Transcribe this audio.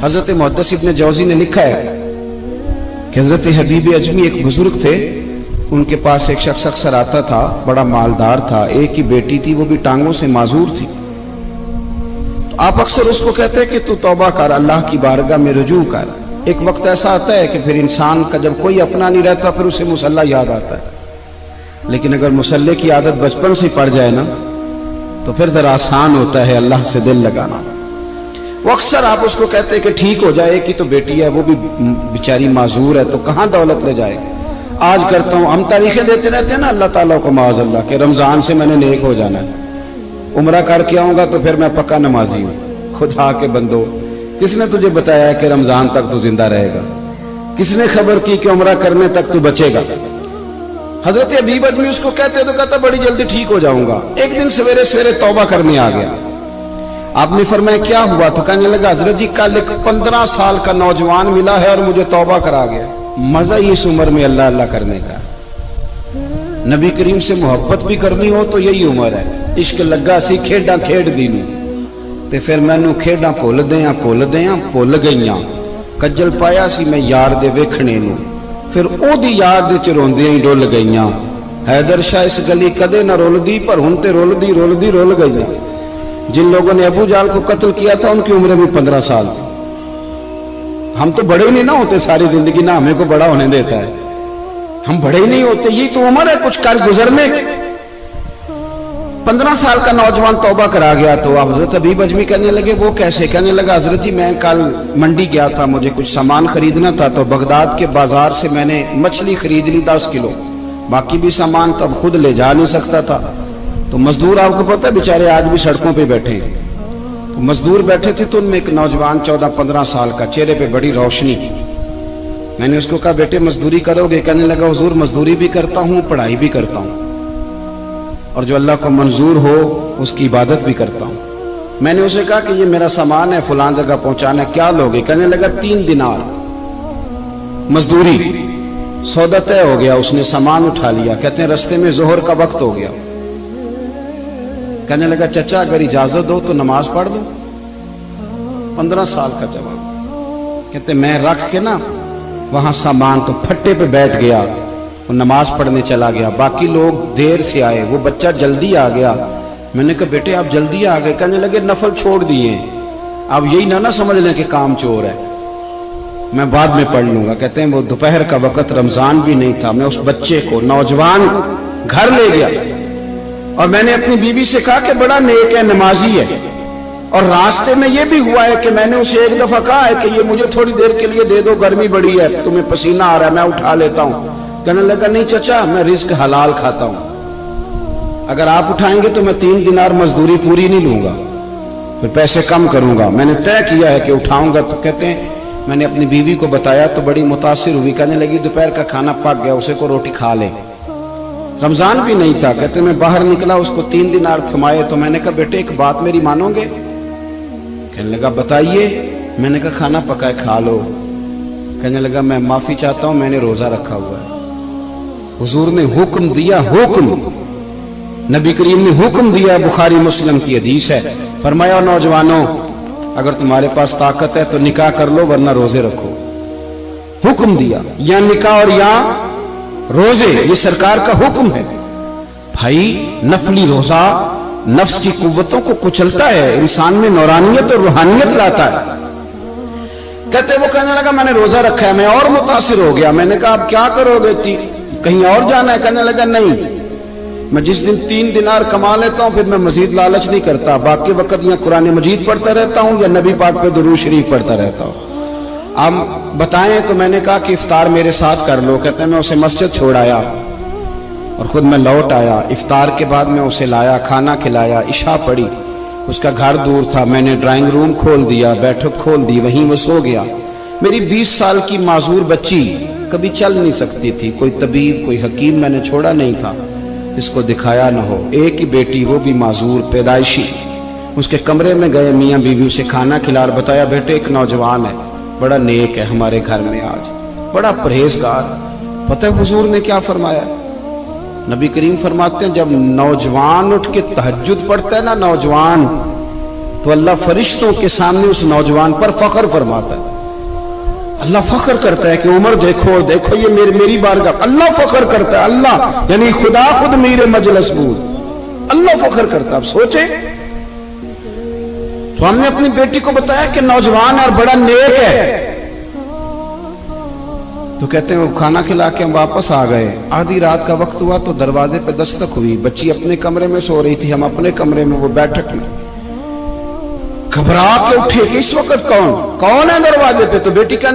حضرت محدث ابن جوزی نے لکھا ہے کہ حضرت حبیب اجمی ایک بزرگ تھے، ان کے پاس ایک شخص اکثر آتا تھا، بڑا مالدار تھا، ایک ہی بیٹی تھی، وہ بھی ٹانگوں سے معذور تھی۔ تو آپ اکثر اس کو کہتے ہیں کہ تو توبہ کر، اللہ کی بارگاہ میں رجوع کر۔ ایک وقت ایسا آتا ہے کہ پھر انسان کا جب کوئی اپنا نہیں رہتا پھر اسے مصلی یاد آتا ہے، لیکن اگر مصلی کی عادت بچپن سے پڑ جائے نا تو پھر ذرا آسان ہوتا ہے اللہ سے دل لگانا۔ وہ اکثر آپ اس کو کہتے ہیں کہ ٹھیک ہو جائے کہ تو بیٹی ہے، وہ بھی بیچاری معذور ہے، تو کہاں دولت لے جائے۔ آج کرتا ہوں، ہم تاریخیں دیتے رہتے ہیں نا اللہ تعالیٰ کو معاذ اللہ کہ رمضان سے میں نے نیک ہو جانا ہے، عمرہ کر کے آؤں گا تو پھر میں پکا نمازی ہوں۔ خدا کے بندو، کس نے تجھے بتایا ہے کہ رمضان تک تو زندہ رہے گا؟ کس نے خبر کی کہ عمرہ کرنے تک تو بچے گا؟ حضرت حبیب اجمی اس کو کہتے تو کہتا بڑی جلدی ٹھیک ہو جاؤں گا۔ ایک دن سویرے سویرے توبہ کرنے آ گیا۔ آپ نے فرمایا کیا ہوا؟ تو کہنے لگا حضرت جی کل ایک 15 سال کا نوجوان ملا ہے اور مجھے توبہ کرا گیا۔ مزہ ہی اس عمر میں اللہ اللہ کرنے کا، نبی کریم سے محبت بھی کرنی ہو تو یہی عمر ہے۔ عشق لگا سی کھیڈاں کھیڈ دینی تے پھر مینوں کھیڈاں بھول بھول گئیاں، کجل پایا سی میں یار دے ویکھنے نوں، پھر او دی یاد وچ روندیاں ہی ڈول گئیاں۔ حیدر شاہ اس گلی کدے نہ رولدی پر ہن تے رول گئیاں۔ جن لوگوں نے ابو جہل کو قتل کیا تھا ان کی عمر بھی 15 سال تھی۔ ہم تو بڑے ہی نہیں نہ ہوتے ساری زندگی، نہ ہمیں کو بڑا ہونے دیتا ہے، ہم بڑے ہی نہیں ہوتے، یہ تو عمر ہے کچھ کر گزرنے کی۔ 15 سال کا نوجوان توبہ کرا گیا تو حضرت حبیب اجمی کہنے لگے وہ کیسے؟ کہنے لگا حضرت جی میں کل منڈی گیا تھا، مجھے کچھ سامان خریدنا تھا، تو بغداد کے بازار سے میں نے مچھلی خرید لی 10 کلو، باقی بھی سامان تب خود لے جا نہیں سکتا تھا۔ تو مزدور آپ کو پتہ ہے بیچارے آج بھی سڑکوں پہ بیٹھے ہیں، تو مزدور بیٹھے تھے تو ان میں ایک نوجوان 14-15 سال کا، چہرے پہ بڑی روشنی۔ میں نے اس کو کہا بیٹے مزدوری کرو گے؟ کہنے لگا حضور مزدوری بھی کرتا ہوں، پڑھائی بھی کرتا ہوں، اور جو اللہ کو منظور ہو اس کی عبادت بھی کرتا ہوں۔ میں نے اسے کہا کہ یہ میرا سامان ہے فلان جگہ پہنچانا ہے، کیا لوگے؟ کہنے لگا 3 دینار مزدوری۔ سودا طے ہو گیا، اس نے سامان اٹھا لیا۔ کہتے ہیں رستے میں ظہر کا وقت ہو گیا، کہنے لگا چچا اگر اجازت ہو تو نماز پڑھ لوں۔ 15 سال کا جواب۔ کہتے میں رکھ کے نا وہاں سامان تو پھٹے پہ بیٹھ گیا، وہ نماز پڑھنے چلا گیا، باقی لوگ دیر سے آئے، وہ بچہ جلدی آ گیا۔ میں نے کہا بیٹے آپ جلدی آ گئے؟ کہنے لگے نفل چھوڑ دیے، اب یہی نہ سمجھ لیں کہ کام چور ہے، میں بعد میں پڑھ لوں گا۔ کہتے ہیں وہ دوپہر کا وقت، رمضان بھی نہیں تھا، میں اس بچے کو نوجوان گھر لے گیا اور میں نے اپنی بیوی سے کہا کہ بڑا نیک ہے، نمازی ہے، اور راستے میں یہ بھی ہوا ہے کہ میں نے اسے ایک دفعہ کہا ہے کہ یہ مجھے تھوڑی دیر کے لیے دے دو، گرمی بڑی ہے، تمہیں پسینہ آ رہا ہے، میں اٹھا لیتا ہوں۔ کہنے لگا نہیں چچا میں رزق حلال کھاتا ہوں، اگر آپ اٹھائیں گے تو میں 3 دینار مزدوری پوری نہیں لوں گا، پھر پیسے کم کروں گا، میں نے طے کیا ہے کہ اٹھاؤں گا۔ تو کہتے ہیں میں نے اپنی بیوی کو بتایا تو بڑی متاثر ہوئی، کہنے لگی دوپہر کا کھانا پک گیا، اسے کو روٹی کھا لے، رمضان بھی نہیں تھا۔ کہتے میں باہر نکلا، اس کو 3 دینار تھمائے، تو میں نے کہا بیٹے ایک بات میری مانو گے؟ کہنے لگا بتائیے۔ میں نے کہا کھانا پکائے کھا لو۔ کہنے لگا میں معافی چاہتا ہوں، میں نے روزہ رکھا ہوا ہے۔ حضور نے حکم دیا، حکم نبی کریم نے حکم دیا، بخاری مسلم کی حدیث ہے، فرمایا نوجوانوں اگر تمہارے پاس طاقت ہے تو نکاح کر لو ورنہ روزے رکھو۔ حکم دیا، یا نکاح اور یا روزے، یہ سرکار کا حکم ہے۔ بھائی نفلی روزہ نفس کی قوتوں کو کچلتا ہے، انسان میں نورانیت اور روحانیت لاتا ہے۔ کہتے وہ کہنے لگا میں نے روزہ رکھا ہے، میں اور متاثر ہو گیا۔ میں نے کہا اب کیا کرو گے؟ کہیں اور جانا ہے؟ کہنے لگا نہیں، میں جس دن 3 دینار کما لیتا ہوں پھر میں مزید لالچ نہیں کرتا، باقی وقت یا قرآن مجید پڑھتا رہتا ہوں یا نبی پاک پہ درود شریف پڑھتا رہتا ہوں۔ آپ بتائیں؟ تو میں نے کہا کہ افطار میرے ساتھ کر لو۔ کہتے ہیں میں اسے مسجد چھوڑ آیا اور خود میں لوٹ آیا، افطار کے بعد میں اسے لایا، کھانا کھلایا، عشاء پڑھی، اس کا گھر دور تھا، میں نے ڈرائنگ روم کھول دیا، بیٹھک کھول دی، وہیں وہ سو گیا۔ میری 20 سال کی معذور بچی کبھی چل نہیں سکتی تھی، کوئی طبیب کوئی حکیم میں نے چھوڑا نہیں تھا اس کو دکھایا نہ ہو، ایک ہی بیٹی وہ بھی معذور پیدائشی۔ اس کے کمرے میں گئے، میاں بیوی اسے کھانا کھلا اور بتایا بیٹے ایک نوجوان ہے، بڑا نیک ہے ہمارے گھر میں، آج بڑا پرہیزگار۔ پتہ ہے حضور نے کیا فرمایا؟ نبی کریم فرماتے ہیں جب نوجوان اٹھ کے تہجد پڑھتا ہے نا، نوجوان تو اللہ فرشتوں کے سامنے اس نوجوان پر فخر فرماتا ہے. اللہ فخر کرتا ہے کہ عمر دیکھو دیکھو یہ میری بارگاہ. اللہ فخر کرتا ہے, اللہ یعنی خدا خود میر مجلس بود, اللہ فخر کرتا ہے. اب سوچے تو ہم نے اپنی بیٹی کو بتایا کہ نوجوان اور بڑا نیک ہے, تو کہتے ہیں وہ کھانا کھلا کے ہم واپس آ گئے. آدھی رات کا وقت ہوا تو دروازے پہ دستک ہوئی. بچی اپنے کمرے میں سو رہی تھی, ہم اپنے کمرے میں, وہ بیٹھک میں. گھبرا کے اٹھے کہ اس وقت کون ہے دروازے پہ؟ تو بیٹی کا